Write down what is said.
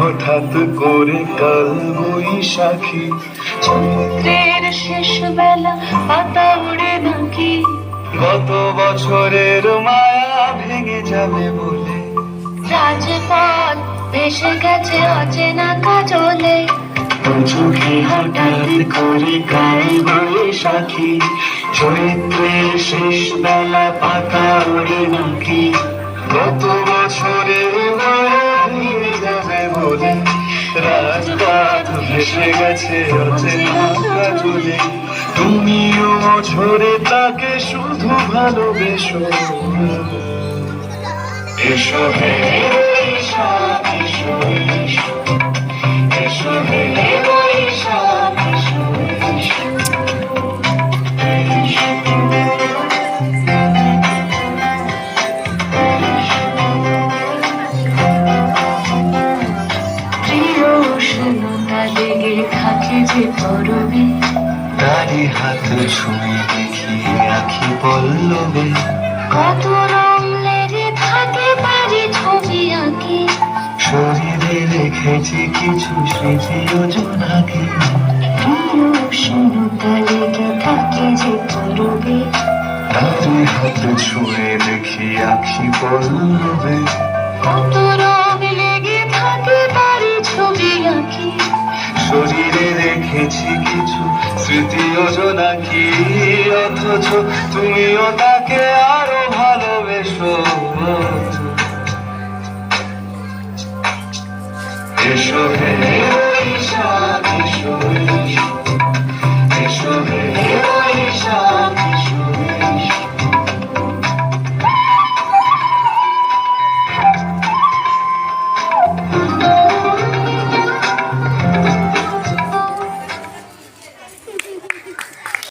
হঠাৎ করে কাল বৈশাখী, চৈত্রের শেষ বেলা পাতা উড়ে নাকি, গত বছরের মায়া ভেঙে যাবে বলে রাজপথ ভেসে গেছে অচেনা কাজলে, চোখে হঠাৎ করে কাল বৈশাখী, চৈত্রের শেষ বেলা পাতা উড়ে নাকি, গত বছরের মায়া ভেঙে যাবে বলে রাজপথ ভেসে গেছে অচেনা কাজলে। তুমিও ঝরে তাকে শুধু ভালোবেসো, এসো হে বৈশাখ এসো, এসো হে বৈশাখ এসো, প্রিয় উষ্ণতা লেগে থাকে যে পরবে, তারি হাত ছুঁয়ে দেখি আখি পল্লবে, কত রং লেগে থাকে তারি ছবি আঁকি, শরীরে রেখেছি কিছু স্মৃতি যোজনাকে, প্রিয় উষ্ণতা লেগে থাকে যে পরবে, তারি হাত ছুঁয়ে দেখি আখি পল্লবে, কত রং লেগে থাকে তারি ছবি আঁকি, শরীরে রেখেছি কিছু স্মৃতি যোজনাকে, অথচ তুমিও তাকে আরো ভালোবেসো, এসো হে